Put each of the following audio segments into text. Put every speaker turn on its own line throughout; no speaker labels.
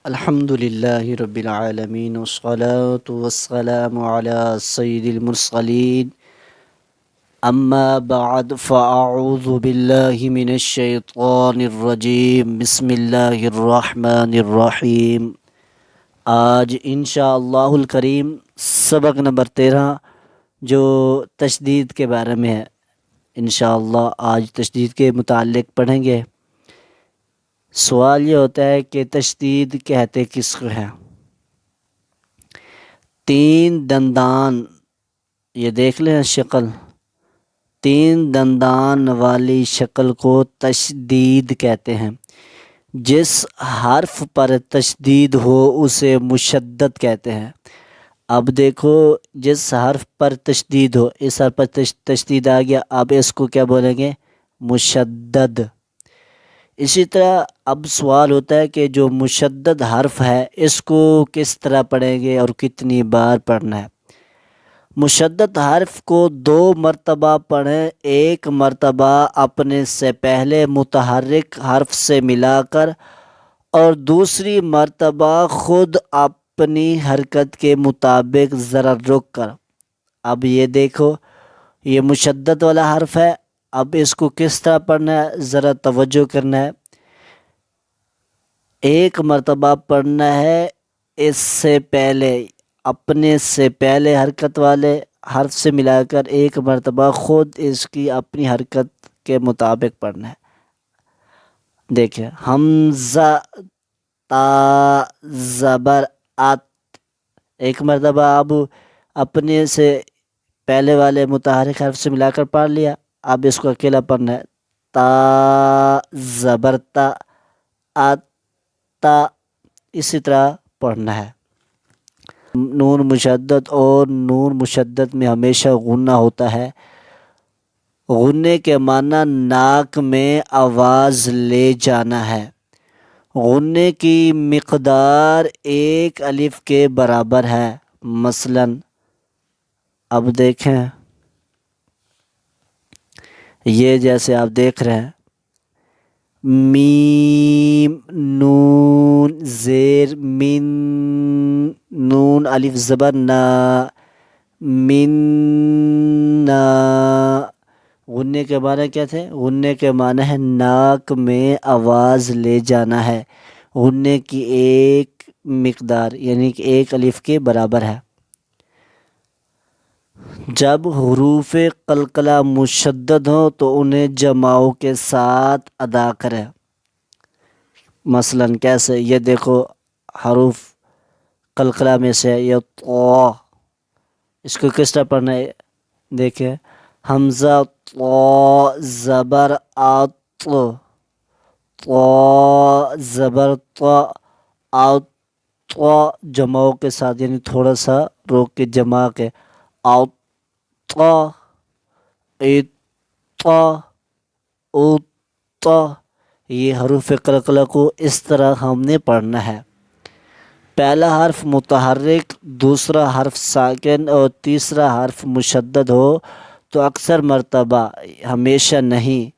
अल्हम्दुलिल्लाहि रब्बिल आलमीन वस्सलातु वस्सलामु अला सय्यिदिल मुरसलीन अम्मा बअद फ़अऊज़ु बिल्लाहि मिनश शैतानिर रजीम बिस्मिल्लाहिर रहमानिर रहीम। आज इंशाअल्लाहुल करीम सबक नंबर 13 जो तशदीद के बारे में है। इंशाअल्लाह आज तशदीद के मुताल्लिक़ पढ़ेंगे। सवाल ये होता है कि तशदीद कहते किसको हैं। तीन दंदान, ये देख लें शक्ल, तीन दंदान वाली शक्ल को तशदीद कहते हैं। जिस हर्फ पर तशदीद हो उसे मुशद्दद कहते हैं। अब देखो, जिस हर्फ पर तशदीद हो, इस हर्फ पर तशदीद आ गया, अब इसको क्या बोलेंगे? मुशद्दद। इसी तरह अब सवाल होता है कि जो मुशद्दद हर्फ है इसको किस तरह पढ़ेंगे और कितनी बार पढ़ना है। मुशद्दद हर्फ को 2 मरतबा पढ़ें, एक मरतबा अपने से पहले मुतहर्रिक हर्फ से मिलाकर और दूसरी मरतबा ख़ुद अपनी हरकत के मुताबिक ज़रा रुक कर। अब ये देखो, ये मुशद्दद वाला हर्फ है। अब इसको किस तरह पढ़ना है, ज़रा तवज्जो करना है। एक मरतबा पढ़ना है, इससे पहले अपने से पहले हरकत वाले हर्फ से मिलाकर एक मरतबा ख़ुद इसकी अपनी हरकत के मुताबिक पढ़ना है। देखिए, हमज़ा ता ज़बर अत, एक मरतबा अब अपने से पहले वाले मुतहर्रिक हर्फ से मिलाकर पढ़ लिया। अब इसको अकेला पढ़ना है। ता ज़बर ता, अता, इसी तरह पढ़ना है। नून मुशद्दद और नून मुशद्दद में हमेशा गुन्ना होता है। गुन्ने के माना नाक में आवाज़ ले जाना है। गुन्ने की मिक़दार 1 अलिफ के बराबर है। मसलन अब देखें, ये जैसे आप देख रहे हैं, मीम नून ज़ेर मिन, नून अलिफ ज़बर ना, मिन्ना। गुन्ने के माने क्या थे? गुन्ने के माने है नाक में आवाज़ ले जाना है। गुन्ने की एक मिक़दार यानी कि 1 अलिफ के बराबर है। जब हुरूफ़ क़लक़ला मुशद्दद हो तो उन्हें जमाओं के साथ अदा करें। मसलन कैसे? ये देखो, हरूफ क़लक़ला में से ये तो, इसको किस तरह पढ़ना है? देखिए, हमज़ा तो ज़बर आत, तो ज़बर तो, आत तो जमाओं के साथ, यानी थोड़ा सा रोक के जमा के, आत तो, इत तो, उत तो। ये हरूफ क़लक़ला को इस तरह हमने पढ़ना है। पहला हर्फ मुतहर्रिक, दूसरा हर्फ साकिन और तीसरा हर्फ मुशद्दद हो तो अक्सर मरतबा, हमेशा नहीं,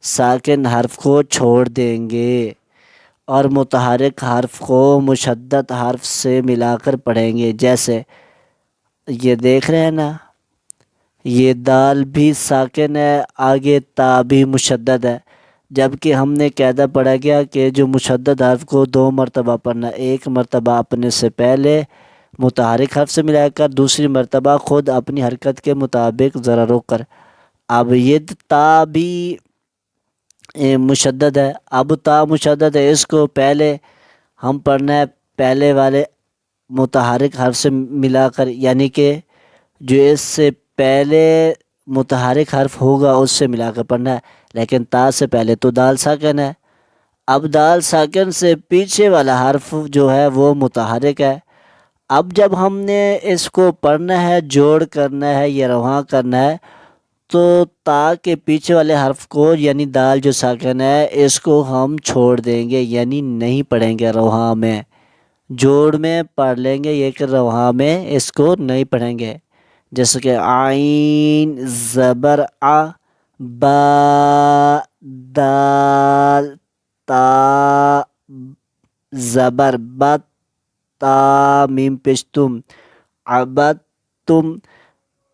साकिन हर्फ को छोड़ देंगे और मुतहर्रिक हर्फ को मुशद्दद हर्फ से मिलाकर पढ़ेंगे। जैसे ये देख रहे हैं ना, ये दाल भी साकिन है, आगे ता भी मुशद्दद है। जबकि हमने कायदा पढ़ा गया कि जो मुशद्दद हर्फ को 2 मरतबा पढ़ना, एक मरतबा अपने से पहले मुतहर्रिक हर्फ से मिलाकर, दूसरी मरतबा ख़ुद अपनी हरकत के मुताबिक ज़रा रोक कर। अब ये ता भी मुशद्दद है। अब ता मुशद्दद है, इसको पहले हम पढ़ना है पहले वाले मुतहर्रिक हर्फ से मिलाकर, यानी कि जो इससे पहले मुतहर्रिक हर्फ होगा उससे मिलाकर पढ़ना है। लेकिन ता से पहले तो दाल साकिन है। अब दाल साकिन से पीछे वाला हर्फ जो है वो मुतहर्रिक है। अब जब हमने इसको पढ़ना है, जोड़ करना है या रवां करना है, तो ता के पीछे वाले हर्फ को यानी दाल जो साकिन है इसको हम छोड़ देंगे, यानी नहीं पढ़ेंगे रवां में। जोड़ में पढ़ लेंगे, ये कि रवां में इसको नहीं पढ़ेंगे। जैसे कि आइन ज़बर आ, बा दाल ता ज़बर बत, ता मीम पेश तुम, अबद तुम,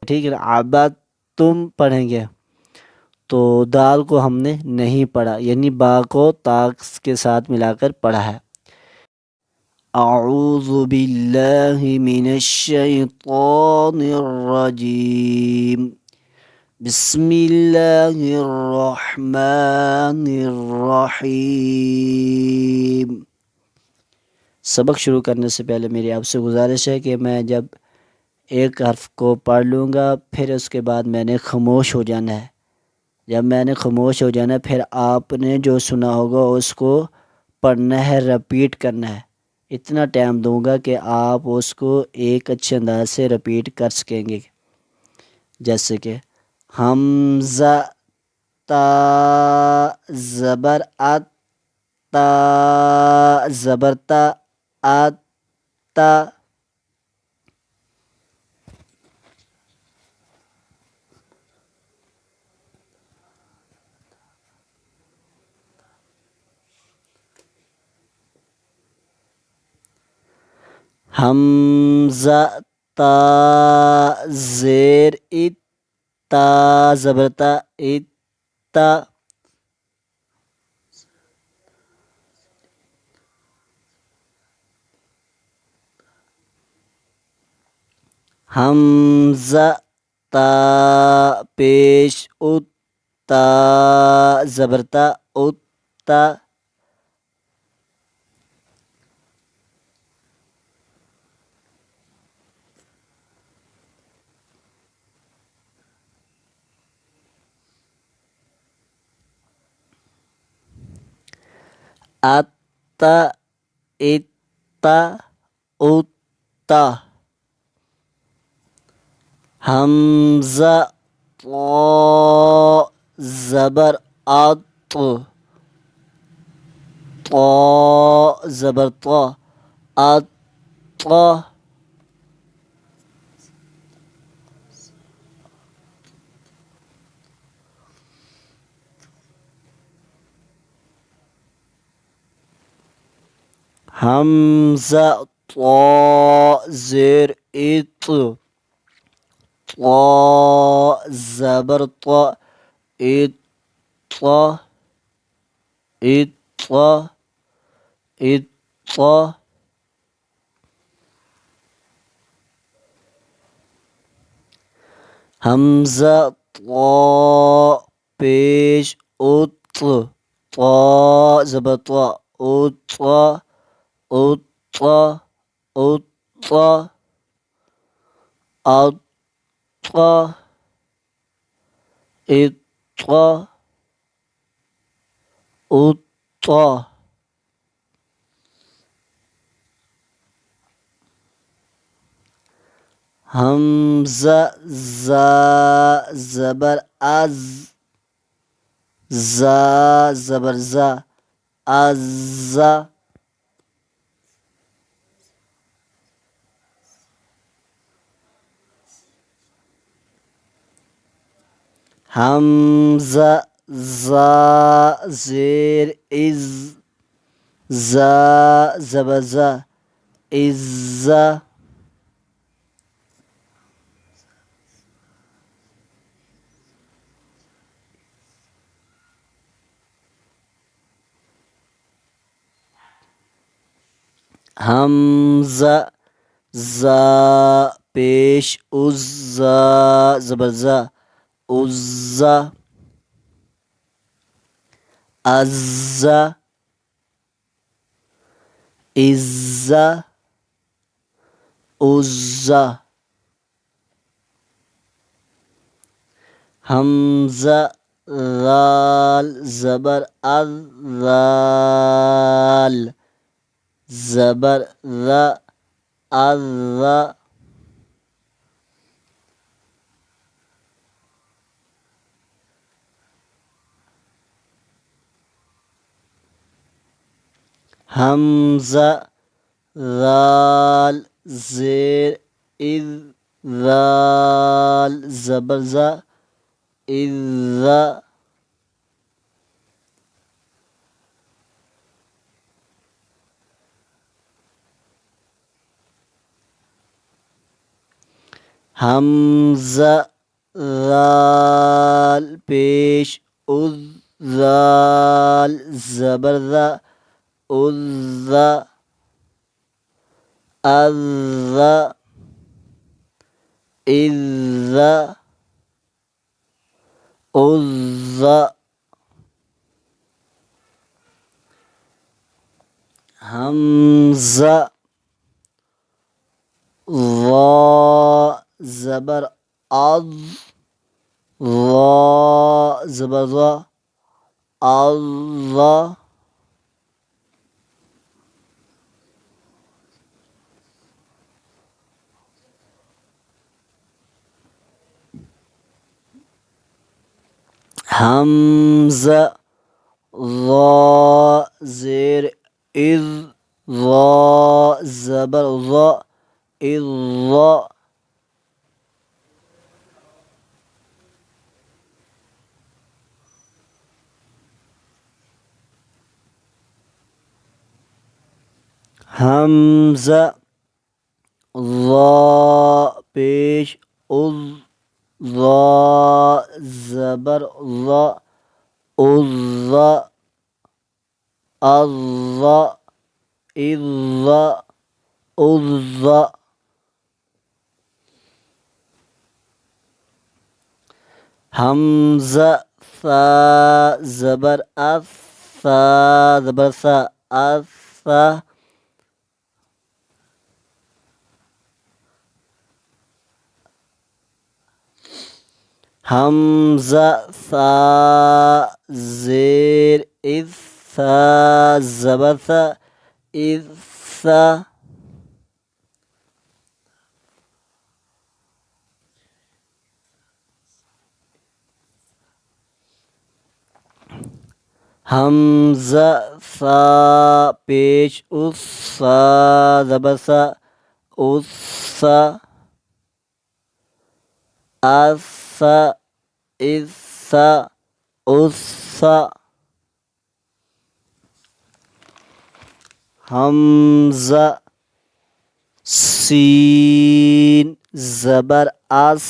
ठीक है ना। अबद तुम पढ़ेंगे तो दाल को हमने नहीं पढ़ा, यानी बा को ता के साथ मिलाकर पढ़ा है। अऊज़ु बिल्लाहि मिनश शैतानिर रजीम, बिस्मिल्लाहिर्रहमानिर्रहीम। सबक शुरू करने से पहले मेरी आपसे गुजारिश है कि मैं जब एक हर्फ को पढ़ लूँगा फिर उसके बाद मैंने खामोश हो जाना है। जब मैंने खामोश हो जाना है फिर आपने जो सुना होगा उसको पढ़ना है, रिपीट करना है। इतना टाइम दूंगा कि आप उसको एक अच्छे अंदाज से रिपीट कर सकेंगे। जैसे कि हमज़ा, ता ज़बर अत, ता ज़बर ता, आता, हमज़ा, ता ज़ेर इत, ता ज़बर ता, इत्ता, हमज़ा, ता पेश उत, ता ज़बर ता, उत्ता, अत्ता, इत्ता, उत्ता, हमज़ा, तो ज़बर अत, तो ज़बर तो, अत, हमज़ा, तो ज़ेर इत, तो ज़बर तो, इत, इत, इत, हमज़ा, तो पेश उत, तो ज़बर तो, उत, उत, उत, अत, इत, उत, हमज़ा, ज़ा ज़बर अज़, ज़ा ज़बर ज़ा, अज़्ज़ा, हमज़ा, ज़ा ज़ेर इज़, ज़ा ज़बर ज़ा, इज़्ज़ा, हमज़ा, ज़ा पेश उज़, ज़ा ज़बर ज़ा, उज़्ज़ा, अज़्ज़ा, इज़्ज़ा, उज़्ज़ा, हमज़ा, ज़ाल ज़बर अज़, ज़ाल ज़बर ज़ा, अज़्ज़ा, हमज़ा, ज़ाल ज़ेर इज़, ज़ाल ज़बर ज़ा, इज़्ज़ा, हमज़ा ज़ाल पेश उज़ ज़ाल ज़बर ज़ा उज़्ज़ा अज़्ज़ा इज़्ज़ा उज़्ज़ा हमज़ा ज़ा ज़बर अज़ ज़ा ज़बर ज़ा अज़्ज़ा हमज़ा ज़ा ज़ेर इज़ ज़ा ज़बर ज़ा इज़्ज़ा हमज़ा ज़ा पेश उज़ ज़ा ज़बर ज़ा उज़्ज़ा अज़्ज़ा इज़्ज़ा उज़्ज़ा हमज़ा सा ज़बर अस सा ज़बर सा असा हमज़ा सा ज़ेर इज़ सा ज़बर सा इज़ सा हमज़ा सा पेश उस सा ज़बर सा उस सा असा इस सा उस सा हमज़ा सीन ज़बर अस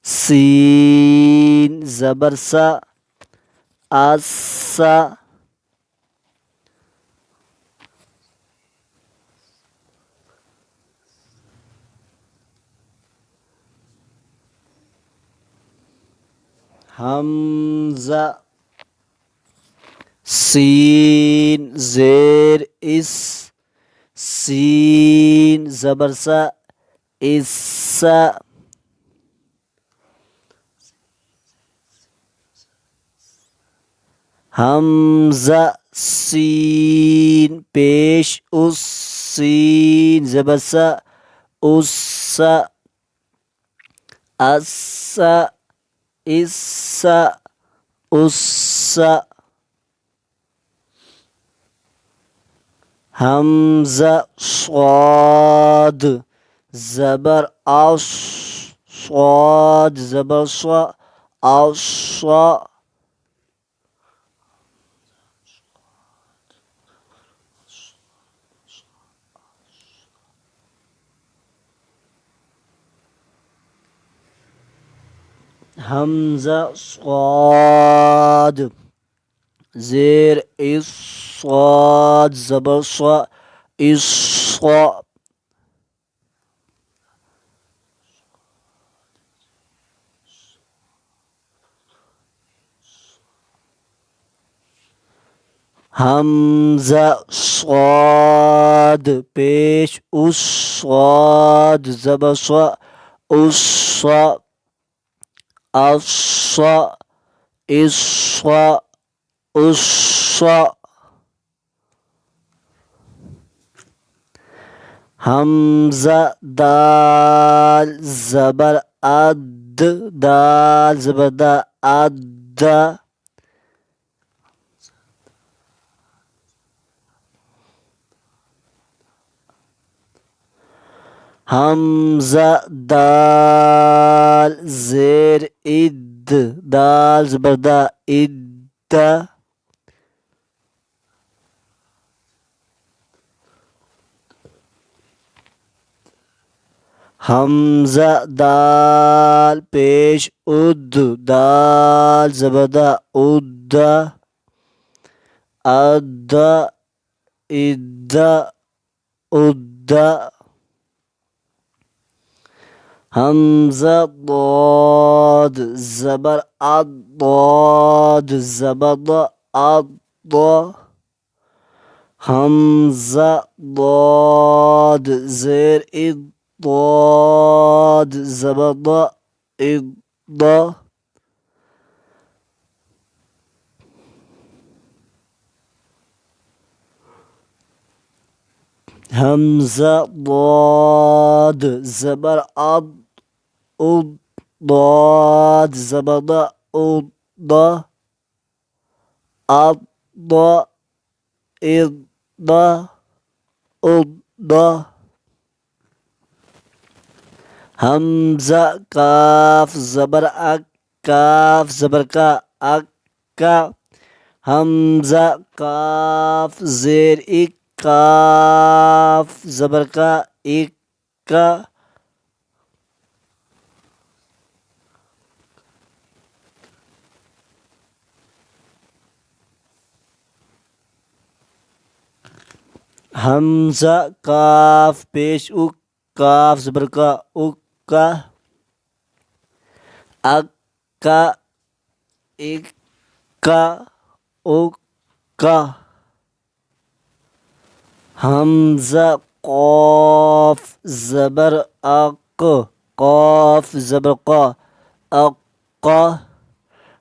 सीन ज़बर सा असा हमज़ा सीन ज़ेर इस सीन ज़बर सा इस्सा हमज़ा सीन पेश उस सीन ज़बर सा उस्सा असा इस्सा उस्सा हमज़ा स्वाद ज़बर आश स्वाद ज़बर स्वा आशा हमज़ा स्वाद ज़ेर इस स्वाद ज़बर स्वा इस स्वा हमज़ा स्वाद पेश उस स्वाद ज़बर स्वा उस स्वा अस्वा इस्वा उस्वा हमज़ा दाल ज़बर अद दाल ज़बर दा अद हमज़ा दाल ज़ेर इद दाल ज़बर दा इद हमजा दाल पेश उद दाल ज़बरदा उद्दा अद्दा इद्दा उद्दा हमजा ضاد ज़बर अद ज़बद अद हमजा ضاد ज़ेर इद ज़बद इद हमजा ضاد ज़बर अद उद ضاد ज़बद उद अद इद उद हमजा काफ ज़बर अक काफ ज़बर का अक्का हमजा काफ ज़ेर इक काफ ज़बर का इक्का हमजा काफ पेश उक काफ ज़बर का उक्का अक्का इक्का उक्का हमजा क़ाफ ज़बर अक क़ाफ ज़बर का अक्का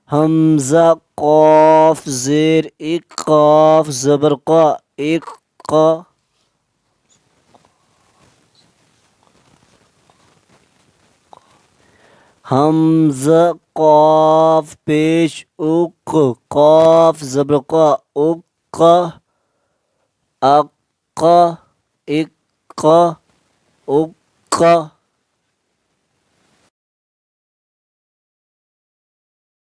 हमजा क़ाफ ज़ेर इक क़ाफ ज़बर का इक्का हमजा क़ाफ पेश उक क़ाफ ज़बर का उक्का अक्का इक्का उक्का